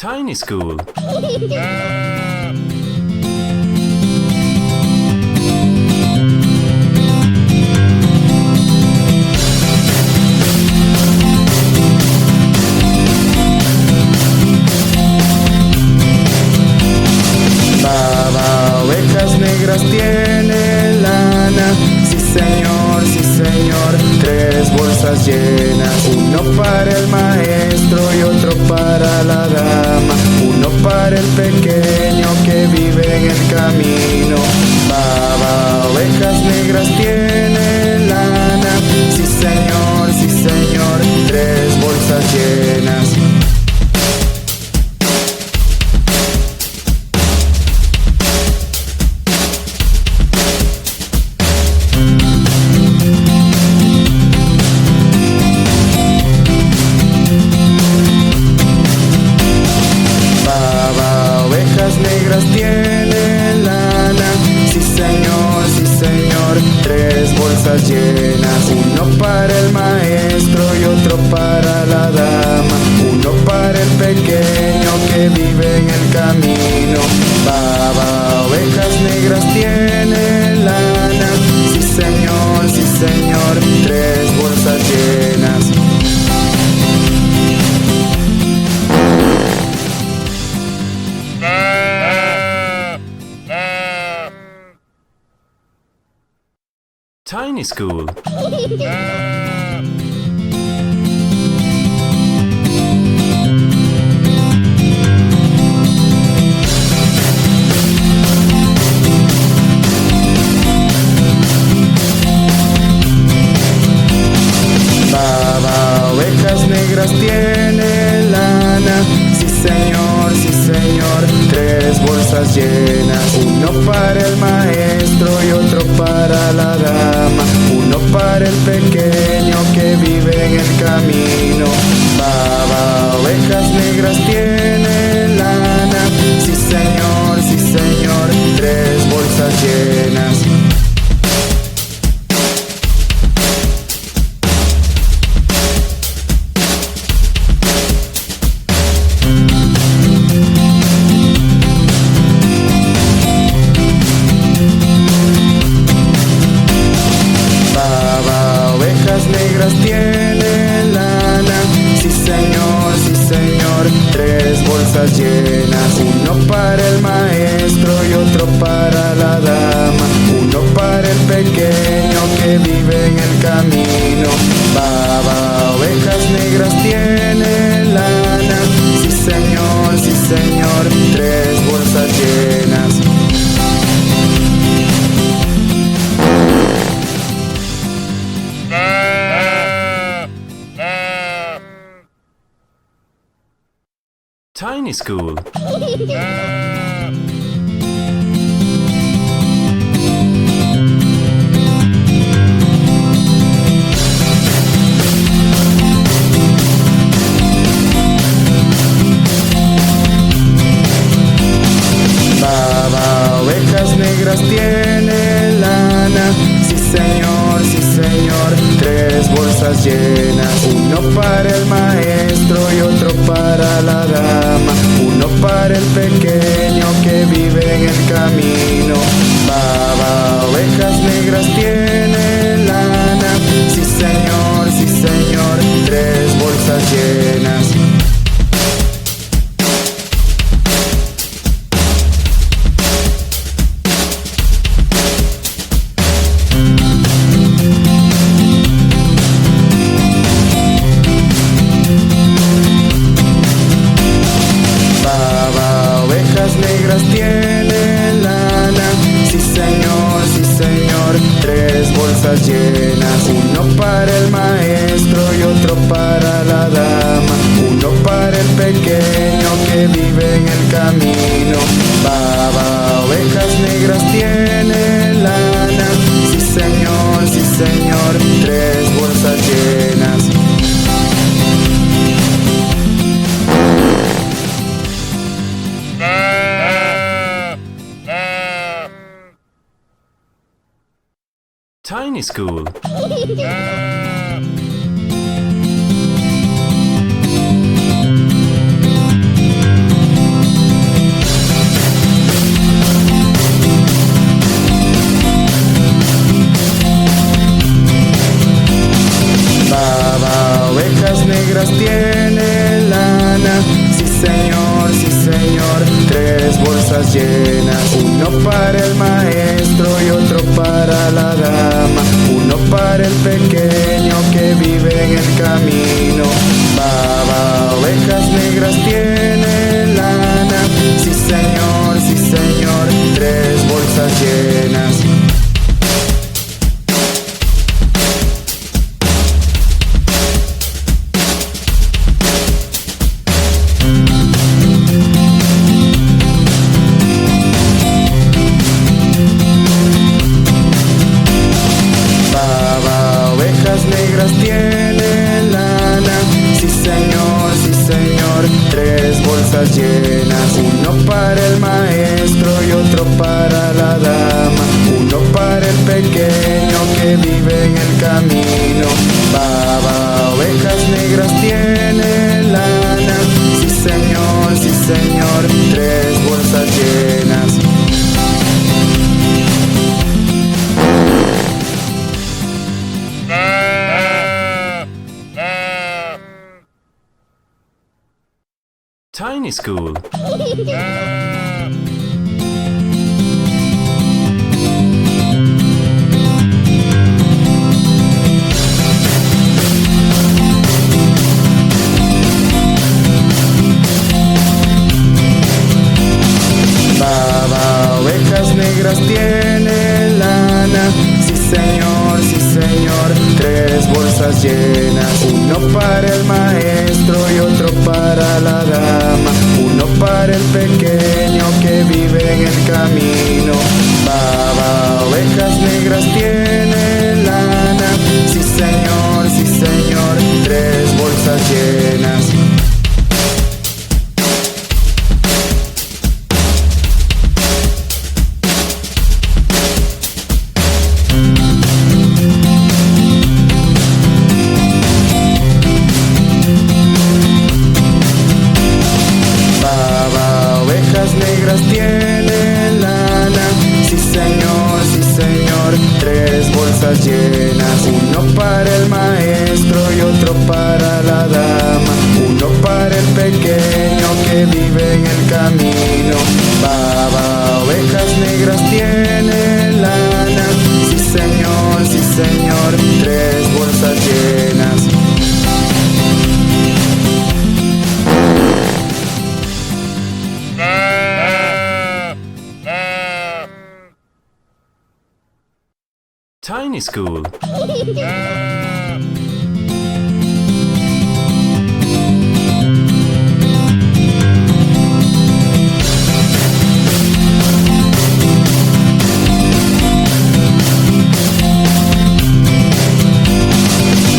Tiny School. Baba, ovejas negras tiene lana. Sí señor, 3 bolsas llenas. Uno para el maestro y otro para la dama. Uno para el pequeño que vive en el camino. Baba, ovejas negras tiene lana. Sí señor, 3 bolsas llenas. Negras tiene lana. Sí señor, 3 bolsas llenas. Uno para el maestro y otro para la dama. Uno para el pequeño que vive en el camino. Baba, ovejas negras tiene lana. Sí señor, 3 bolsas llenas. Tiny School. Baba, ovejas negras tiene lana. Sí señor, 3 bolsas llenas. Uno para el maestro y otro para la dama. Uno para el pequeño que vive en el camino. Baba, ovejas negras tiene lana. Sí señor, 3 bolsas llenas. Negras tiene lana. Sí señor, 3 bolsas llenas. Uno para el maestro y otro para la dama. Uno para el pequeño que vive en el camino. Baba, ovejas negras tiene lana. Sí señor, 3 bolsas llenas. Tiny School. Baba, ovejas negras tiene lana. Sí señor, 3 bolsas llenas. Uno para el maestro y otro para la dama. Uno para el pequeño que vive en el camino. Baba, ovejas negras tiene lana. Sí señor, 3 bolsas llenas. Negras tiene lana. Sí señor, 3 bolsas llenas. Uno para el maestro y otro para la dama. Uno para el pequeño que vive en el camino. Baba, ovejas negras tiene lana. Sí señor, 3 bolsas llenas. Tiny School. bolsas llenas. Uno para el maestro y otro para la dama. Uno para el pequeño que vive en el camino. Baba, ovejas negras tiene lana. Sí señor, 3 bolsas llenas. Baba, ovejas negras tiene lana. Sí señor, 3 bolsas llenas. Uno para el maestro y otro para la dama. Uno para el pequeño que vive en el camino. Baba, ovejas negras tiene lana. Sí señor, 3 bolsas llenas. Tiny School. Baba, ovejas negras tiene lana. Sí señor, 3 bolsas llenas. Uno para el maestro y otro para la dama. Uno para el pequeño que vive en el camino. Baba, ovejas negras tiene lana. Sí señor, 3 bolsas llenas. Baba, ovejas negras tiene lana. Sí señor, 3 bolsas llenas. Uno para el maestro y otro para la dama. Uno para el pequeño que vive en el camino. Baba, ovejas negras tiene lana. Sí señor, 3 bolsas llenas. Tiny School.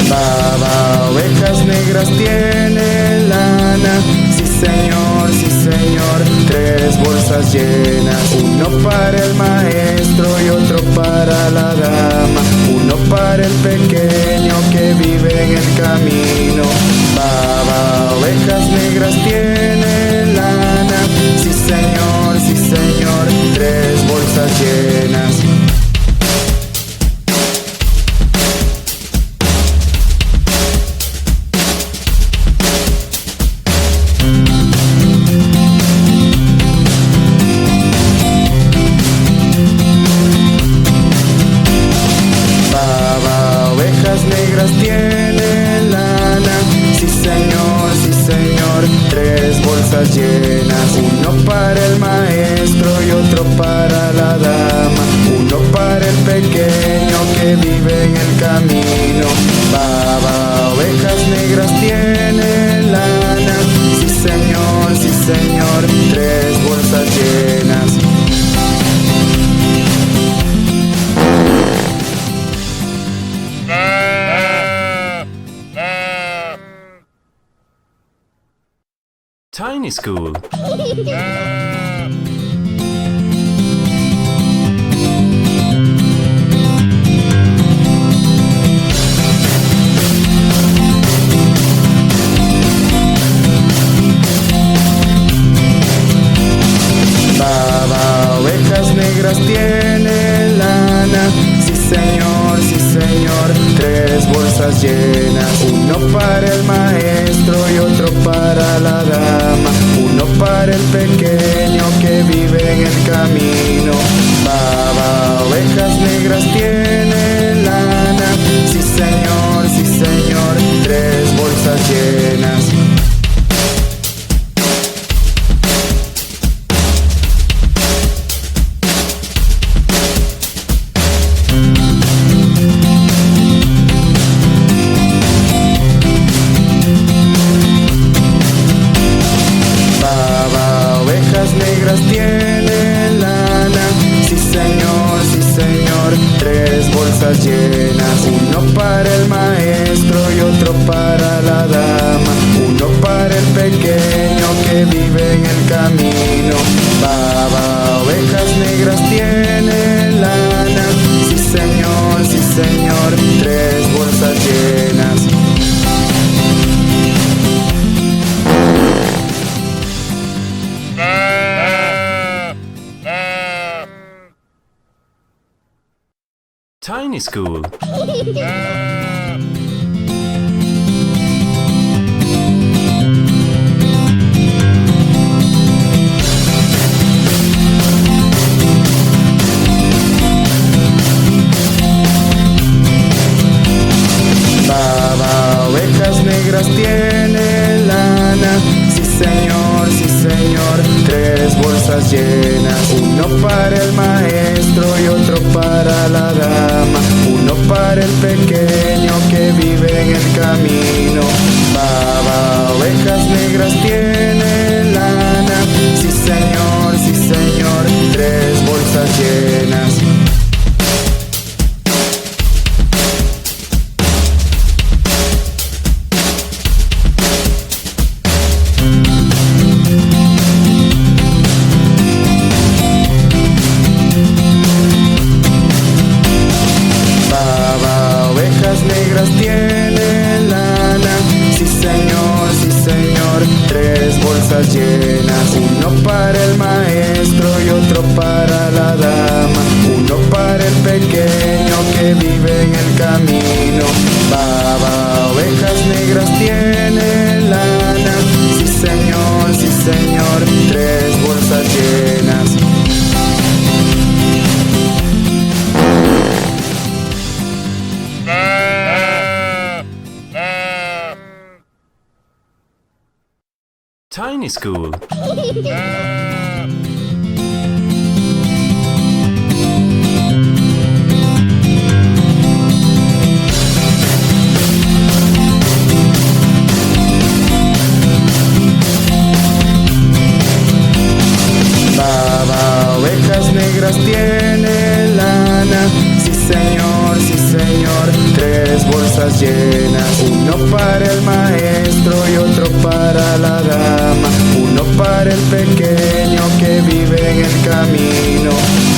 Baba, ovejas negras tiene lana. Sí señor, 3 bolsas llenas. Uno para el maestro y otro para la dama. Uno para el pequeño que vive en el camino. Baba, ovejas negras tiene lana. Sí señor, 3 bolsas llenas. Baba, ovejas negras tiene lana. Sí señor, 3 bolsas llenas. Uno para el maestro y otro para la dama. Uno para el pequeño que vive en el camino. Baba, ovejas negras tiene lana. Sí señor, 3 bolsas llenas. Tiny School. Baba, ovejas negras tiene lana. Sí señor, 3 bolsas llenas. Uno para el maestro y otro para la dama. Uno para el pequeño que que vive en el camino. Baba, ovejas negras tiene lana. Sí señor, 3 bolsas llenas. Negras tiene lana, sí señor, 3 bolsas llenas. Uno para el maestro y otro para la dama, uno para el pequeño que vive en el camino. Baba, ovejas negras tiene lana, sí señor, 3 bolsas llenas. Tiny School. Baba, ovejas negras tiene lana. Sí señor, 3 bolsas llenas. Uno para el maestro y otro para la dama, uno para el pequeño que vive en el camino. Baba, ovejas negras tiene lana. Sí señor, 3 bolsas llenas. Negras tiene lana, sí señor, 3 bolsas llenas. Uno para el maestro y otro para la dama, uno para el pequeño que vive en el camino. Baba, ovejas negras tiene lana, sí señor, 3 bolsas llenas. Tiny School. Baba, ovejas negras tiene lana. Sí señor, 3 bolsas llenas. Uno para el maestro y otro para la dama, uno para el pequeño que vive en el camino.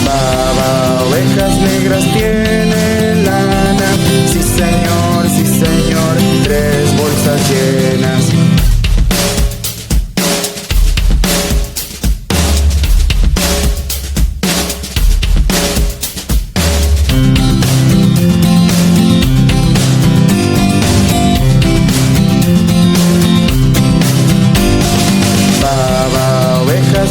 Baba, ovejas negras tiene lana. Sí señor, 3 bolsas llenas.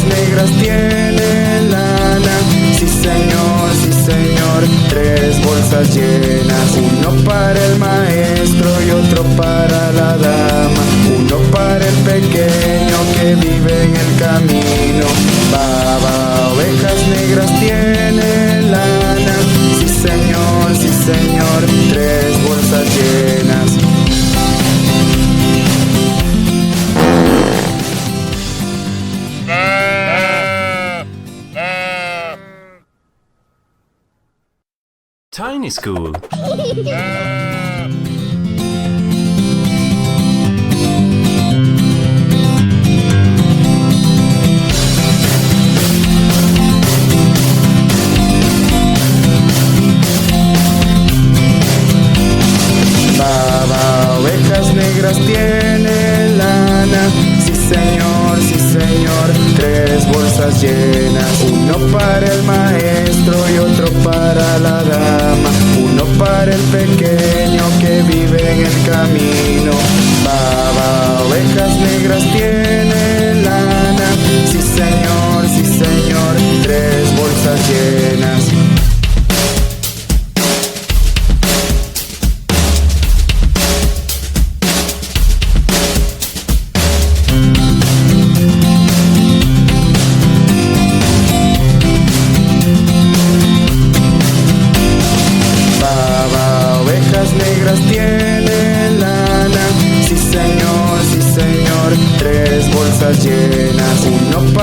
Negras tiene lana, sí señor, 3 bolsas llenas. Uno para el maestro y otro para la dama, uno para el pequeño que vive en el camino. Baba, ovejas negras tiene lana, sí señor, 3 bolsas llenas. Tiny School. Baba, ovejas negras tiene lana. Sí señor, 3 bolsas llenas. Uno para el maestro y otro para la dama, uno para el pequeño que vive en el camino. Baba, ovejas negras tiene lana. Sí señor,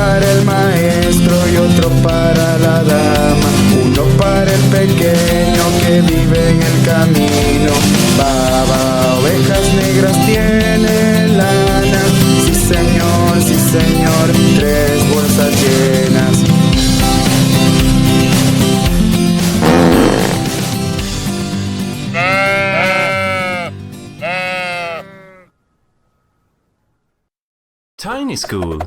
para el maestro y otro para la dama, uno para el pequeño que vive en el camino. Baba, ovejas negras tiene lana, sí señor, 3 bolsas llenas. Tiny School.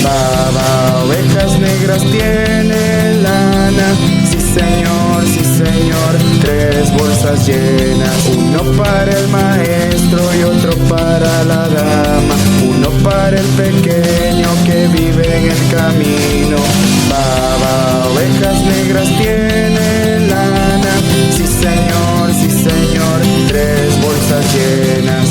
Baba, ovejas negras tiene lana, sí señor, 3 bolsas llenas, uno para el maestro y otro para la dama, uno para el pequeño que vive en el camino. Baba, ovejas negras tiene lana, sí señor, 3 bolsas llenas.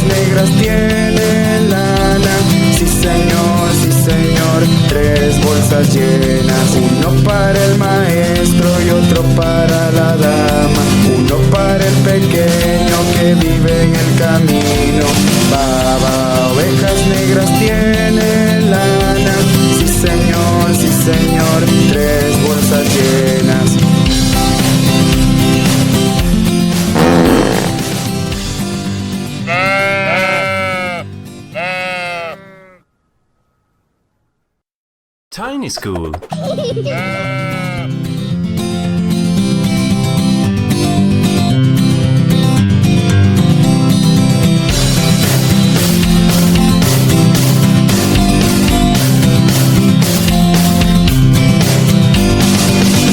Negras tiene lana, sí señor, 3 bolsas llenas, uno para el maestro y otro para la dama, uno para el pequeño que vive en el camino. Baba, ovejas negras tiene lana, sí señor, 3 bolsas llenas. Tiny School.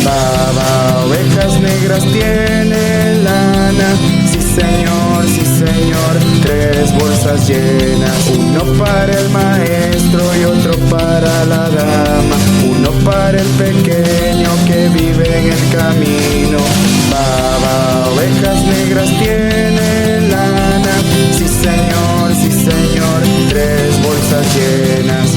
Baba, ovejas negras tiene lana, sí señor, 3 bolsas llenas, uno para el maestro y otro para la dama, uno para el pequeño que vive en el camino. Baba, ovejas negras tiene lana, sí señor, 3 bolsas llenas.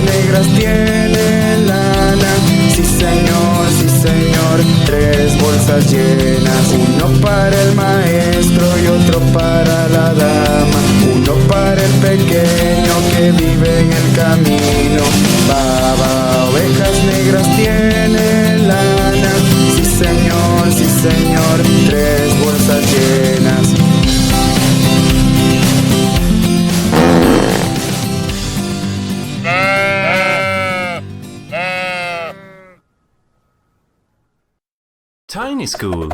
Negras tiene lana, sí señor, 3 bolsas llenas, uno para el maestro y otro para la dama, uno para el pequeño que vive en el camino. Baba, ovejas negras tiene lana, sí señor, 3 bolsas llenas. Tiny School.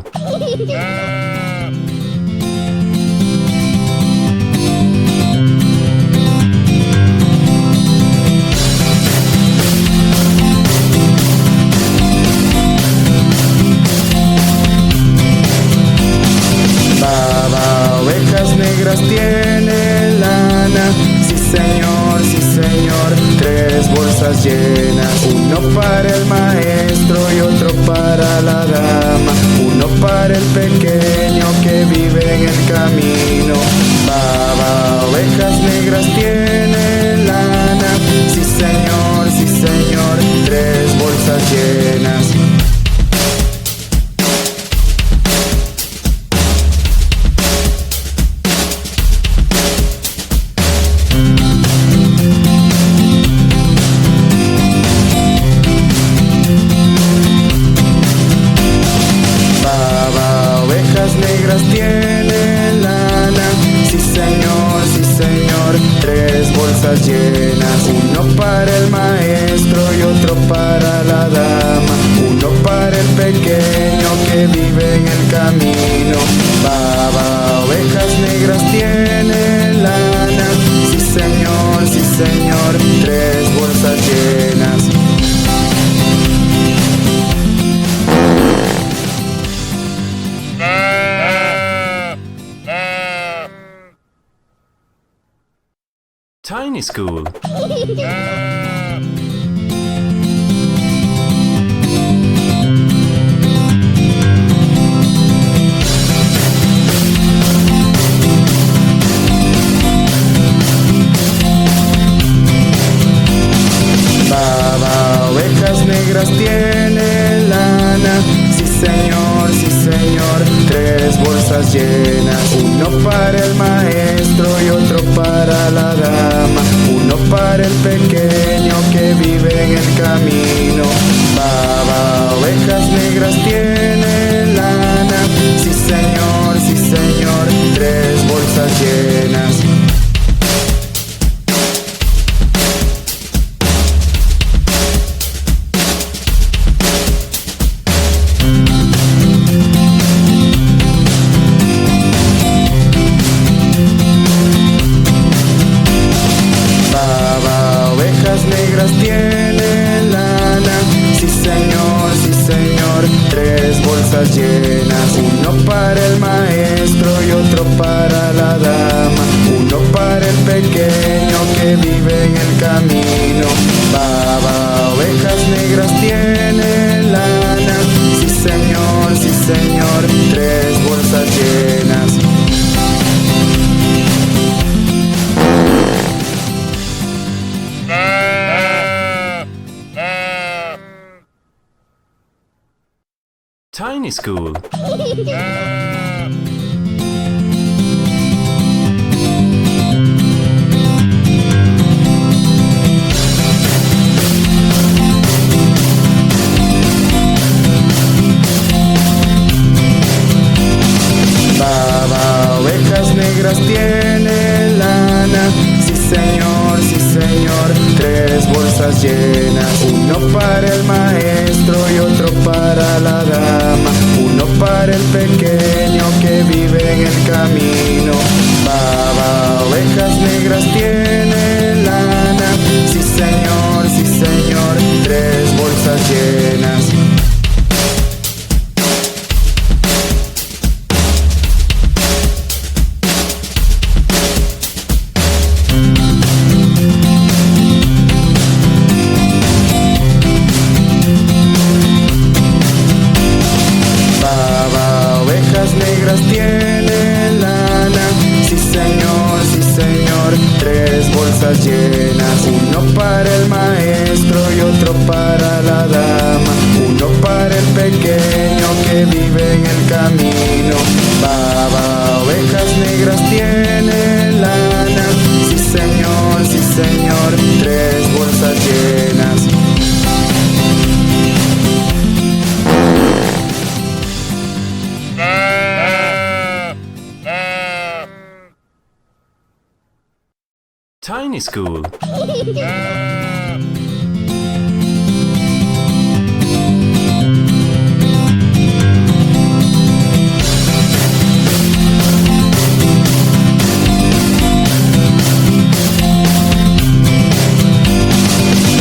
Baba, ovejas negras tiene lana, sí señor, 3 bolsas llenas, uno para el maestro y otro para la dama, uno para el pequeño que vive en el camino. Baba, ovejas negras tiene lana, sí señor, 3 bolsas llenas. Negras tiene lana, sí señor, 3 bolsas llenas, uno para el maestro y otro para la dama, uno para el pequeño que que vive en el camino. Baba, ovejas negras tiene lana. Sí señor, 3 bolsas llenas. Tiny School. Baba, ovejas negras tiene lana. Sí señor, 3 bolsas llenas. Uno para el maestro y otro para la dama. Uno para el pequeño que vive en el camino. Baba, ovejas negras tiene lana. Sí señor, 3 bolsas llenas. Negras tiene lana. Sí señor, 3 bolsas llenas. Uno para el maestro y otro para la dama. Uno para el pequeño que vive en el camino. Baba, ovejas negras tiene lana. Sí señor, 3 bolsas llenas. Tiny School. Baba, ovejas negras tiene lana. Sí señor, 3 bolsas llenas. Uno para el maestro y otro para la dama. Uno para el pequeño que vive en el camino. Baba, ovejas negras tiene lana. Sí señor, 3 bolsas llenas. Negras tiene lana. Sí señor, 3 bolsas llenas. Uno para el maestro y otro para la dama. Uno para el pequeño que vive en el camino. Baba, ovejas negras tiene lana. Sí señor, 3 bolsas llenas. Tiny School.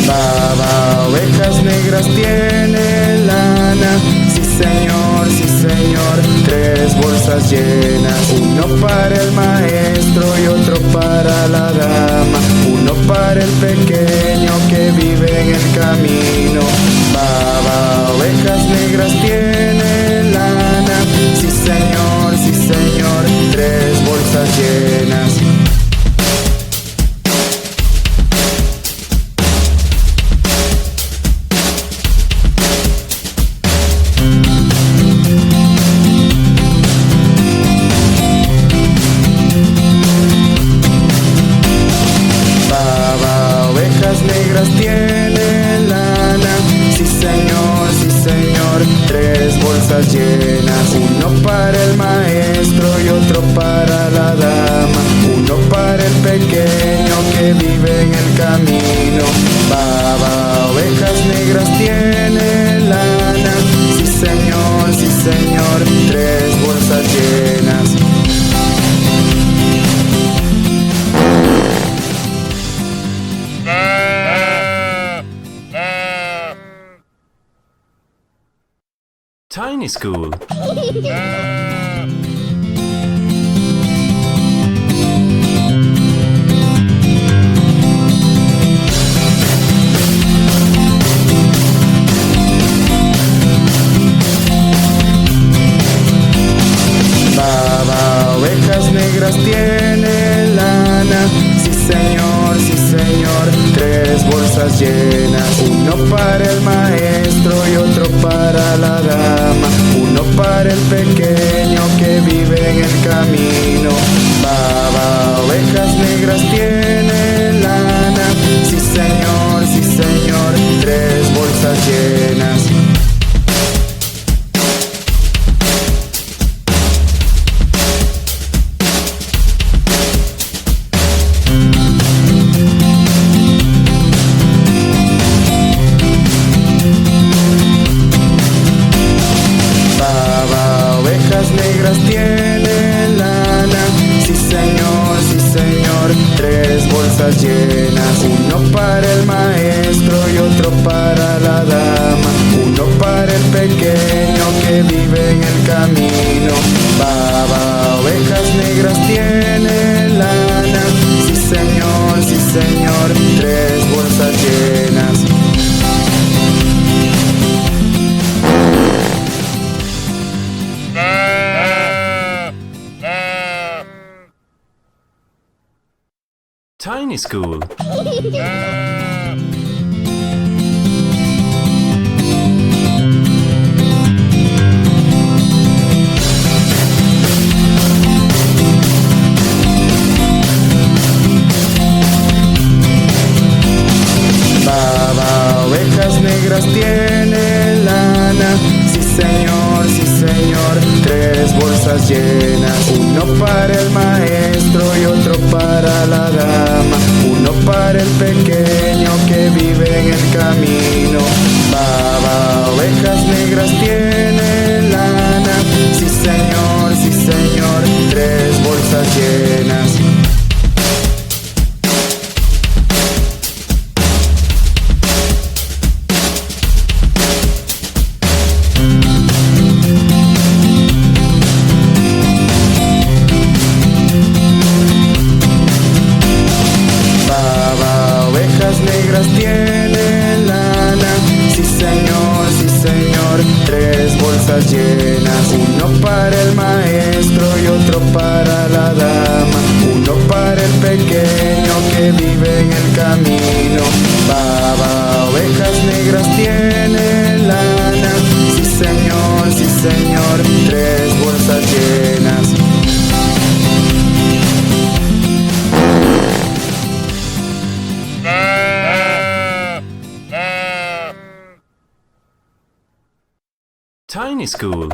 Baba, ovejas negras tiene lana. Sí señor, 3 bolsas llenas. Uno para el maestro y otro para la dama. Uno para el pequeño que vive en el camino. Baba, ovejas negras tiene lana. Sí señor, 3 bolsas llenas. Negras tiene lana. Sí señor, 3 bolsas llenas. Uno para el maestro y otro para la dama. Uno para el pequeño que vive en el camino. Baba, ovejas negras tiene lana. Sí señor, señor, 3 bolsas llenas. Tiny School. Baba, ovejas negras tiene lana. Sí señor, 3 bolsas llenas. Uno para el maestro y otro para la dama. Uno para el pequeño que vive en el camino. Baba, ovejas negras tiene lana. Sí señor, 3 bolsas llenas. Negras tiene lana. Sí señor, 3 bolsas llenas. Uno para el maestro y otro para la dama. Uno para el pequeño que vive en el camino. Baba, ovejas negras tiene lana. Sí señor, 3 bolsas llenas. Tiny School. Baba, ovejas negras tiene lana. Sí señor, 3 bolsas llenas. Uno para el maestro y otro para la dama. Uno para el pequeño que vive en el camino. Baba, ovejas negras tiene lana. Sí señor, 3 bolsas llenas. Negras tiene lana. Sí señor, 3 bolsas llenas. Uno para el maestro y otro para la dama. Uno para el pequeño que vive en el camino. Baba, ovejas negras tiene lana. Sí señor, 3 bolsas llenas. Tiny School.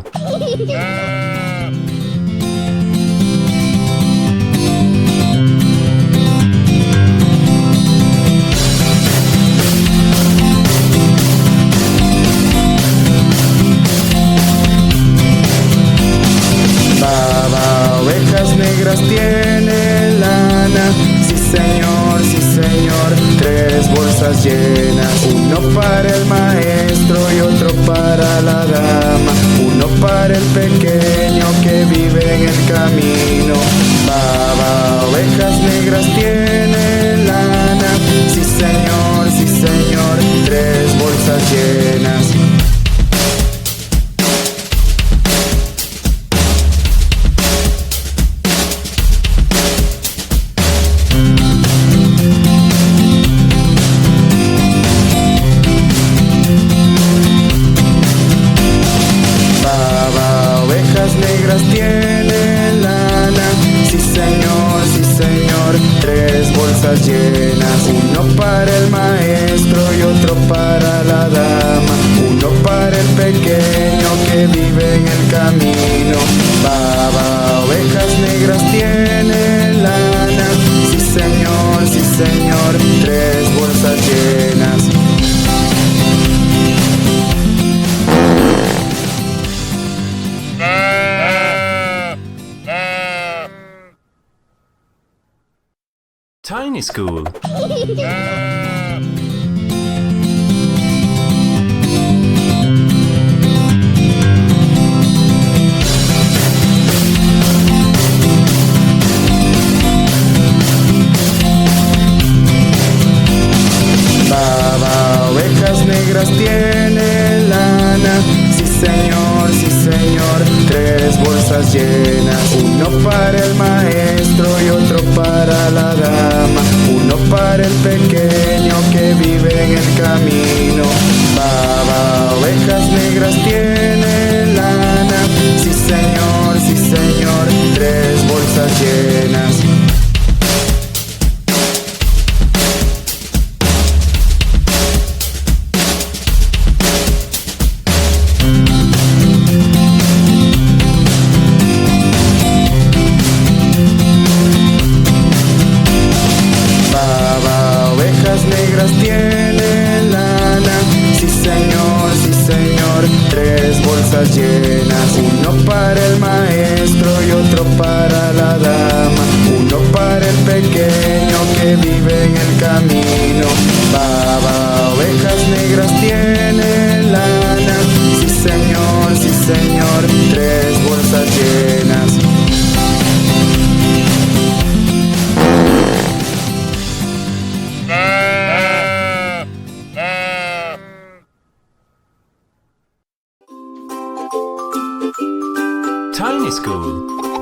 Baba, ovejas negras tiene lana. Sí señor, 3 bolsas llenas. Uno para el maestro y otro para la dama. Uno para el pequeño que vive en el camino. Baba, ovejas negras tiene lana. Sí señor, 3 bolsas llenas. Negras tiene lana. Sí señor, 3 bolsas llenas. Uno para el maestro y otro para la dama. Uno para el pequeño que vive en el camino. Baba, ovejas negras tiene lana. Sí señor, 3 bolsas llenas. Tiny School. Baba, ovejas negras tiene lana. Sí señor, 3 bolsas llenas. Uno para el maestro y otro para la dama. Uno para el pequeño que vive en el camino. Baba, ovejas negras tiene lana. Sí señor, 3 bolsas llenas. Negras tiene lana. Sí señor, 3 bolsas llenas. Uno para el maestro y otro para la dama. Uno para el pequeño que vive en el camino. Baba, ovejas negras tiene lana. Sí señor, 3 bolsas llenas. Tiny School.